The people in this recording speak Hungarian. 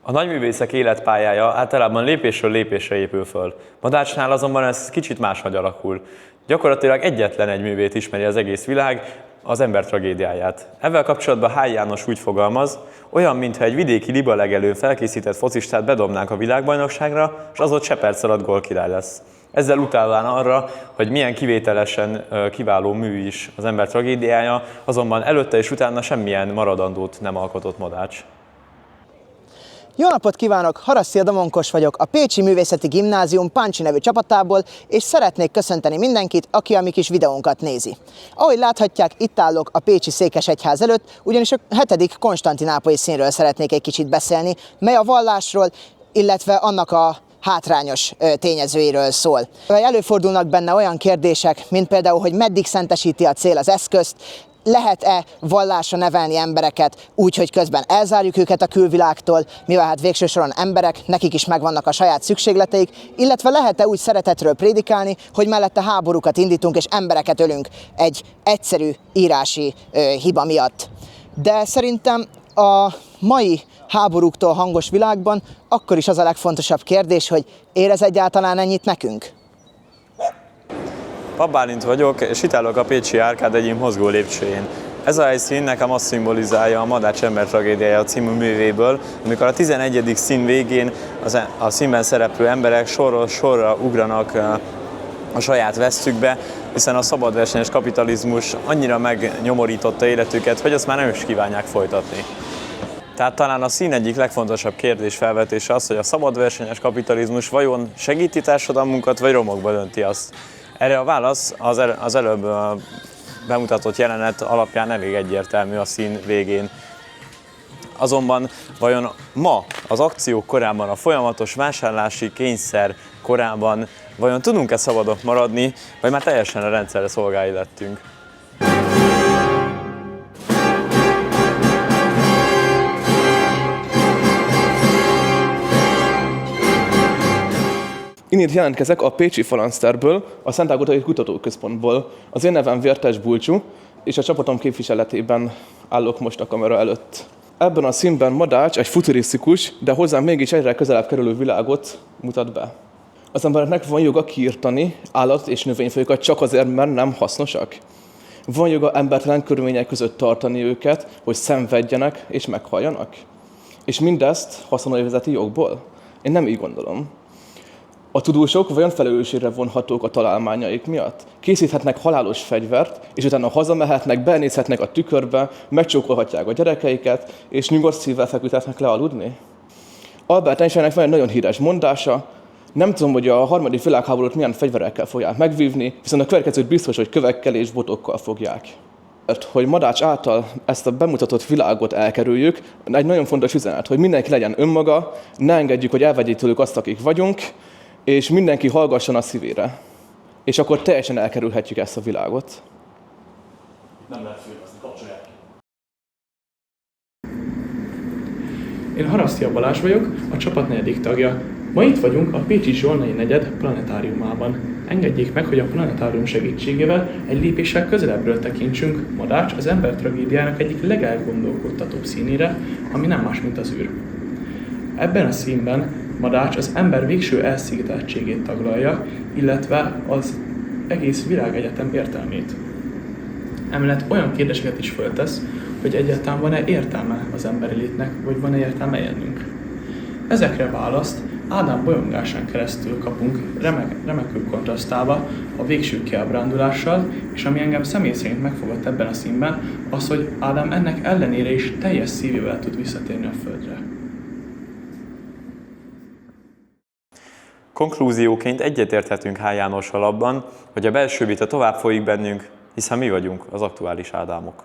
A nagyművészek életpályája általában lépésről lépésre épül föl. Madácsnál azonban ez kicsit máshogy alakul. Gyakorlatilag egyetlen egy művét ismeri az egész világ, az ember tragédiáját. Ezzel kapcsolatban Hály János úgy fogalmaz, olyan, mintha egy vidéki libalegelőn felkészített focistát bedobnánk a világbajnokságra, és az ott se perc alatt gólkirály lesz. Ezzel utalván arra, hogy milyen kivételesen kiváló mű is az ember tragédiája, azonban előtte és utána semmilyen maradandót nem alkotott Madács. Jó napot kívánok! Haraszti Domonkos vagyok, a Pécsi Művészeti Gimnázium Pancsi nevű csapatából, és szeretnék köszönteni mindenkit, aki a mi kis videónkat nézi. Ahogy láthatják, itt állok a pécsi székesegyház előtt, ugyanis a 7. konstantinápolyi színről szeretnék egy kicsit beszélni, mely a vallásról, illetve annak a hátrányos tényezőiről szól. Előfordulnak benne olyan kérdések, mint például, hogy meddig szentesíti a cél az eszközt, lehet-e vallásra nevelni embereket úgy, hogy közben elzárjuk őket a külvilágtól, mivel hát végső soron emberek, nekik is megvannak a saját szükségleteik, illetve lehet-e úgy szeretetről prédikálni, hogy mellette háborúkat indítunk és embereket ölünk egy egyszerű írási hiba miatt. De szerintem a mai háborúktól hangos világban akkor is az a legfontosabb kérdés, hogy érez egyáltalán ennyit nekünk? Papp Bálint vagyok, és itt állok a pécsi Árkád egyik mozgó lépcsőjén. Ez a helyszín nekem azt szimbolizálja a Madács ember tragédiája című művéből, amikor a 11. szín végén a színben szereplő emberek sorról sorra ugranak a saját vesztükbe, hiszen a szabadversenyes kapitalizmus annyira megnyomorította életüket, hogy azt már nem is kívánják folytatni. Tehát talán a szín egyik legfontosabb kérdés felvetése az, hogy a szabadversenyes kapitalizmus vajon segíti társadalmunkat, vagy romokba dönti azt. Erre a válasz az előbb bemutatott jelenet alapján elég egyértelmű a szín végén. Azonban vajon ma, az akciók korában, a folyamatos vásárlási kényszer korában vajon tudunk-e szabadok maradni, vagy már teljesen a rendszerre szolgái lettünk? Innét jelentkezek a Pécsi Falanszterből, a Szent Ágótai Kutatóközpontból. Az én nevem Vértes Bulcsú, és a csapatom képviseletében állok most a kamera előtt. Ebben a színben Madács egy futurisztikus, de hozzám mégis egyre közelebb kerülő világot mutat be. Az embereknek van joga kiirtani állat- és növényfajokat csak azért, mert nem hasznosak. Van joga embertelen körülmények között tartani őket, hogy szenvedjenek és meghalljanak. És mindezt haszonélvezeti jogból? Én nem így gondolom. A tudósok vajon felelősségre vonhatók a találmányaik miatt? Készíthetnek halálos fegyvert, és utána hazamehetnek, benézhetnek a tükörbe, megcsókolhatják a gyerekeiket, és nyugodt szívvel feküdhetnek le aludni? Albert Einsteinnek van egy nagyon híres mondása, nem tudom, hogy a harmadik világháborút milyen fegyverekkel fogják megvívni, viszont a következőt biztos, hogy kövekkel és botokkal fogják. Hogy Madács által ezt a bemutatott világot elkerüljük, egy nagyon fontos üzenet, hogy mindenki legyen önmaga, ne engedjük, hogy elvegyék tőlük azt, akik vagyunk, és mindenki hallgasson a szívére. És akkor teljesen elkerülhetjük ezt a világot. Nem lehet filmezni, kapcsolják ki. Én Haraszti Balázs vagyok, a csapat 4. tagja. Ma itt vagyunk a Pécsi Zsolnai negyed planetáriumában. Engedjék meg, hogy a planetárium segítségével egy lépéssel közelebbről tekintsünk Madács az ember tragédiának egyik legelgondolkodtatóbb színére, ami nem más, mint az űr. Ebben a színben Madács az ember végső elszigeteltségét taglalja, illetve az egész világegyetem értelmét. Emellett olyan kérdéseket is föltesz, hogy egyáltalán van-e értelme az emberi létnek, vagy van-e értelme élnünk. Ezekre választ Ádám bolyongásán keresztül kapunk remekül kontrasztálva a végső kiábrándulással, és ami engem személy szerint megfogott ebben a színben, az, hogy Ádám ennek ellenére is teljes szívével tud visszatérni a Földre. Konklúzióként egyetérthetünk Hály Jánossal abban, hogy a belső vita tovább folyik bennünk, hiszen mi vagyunk az aktuális Ádámok.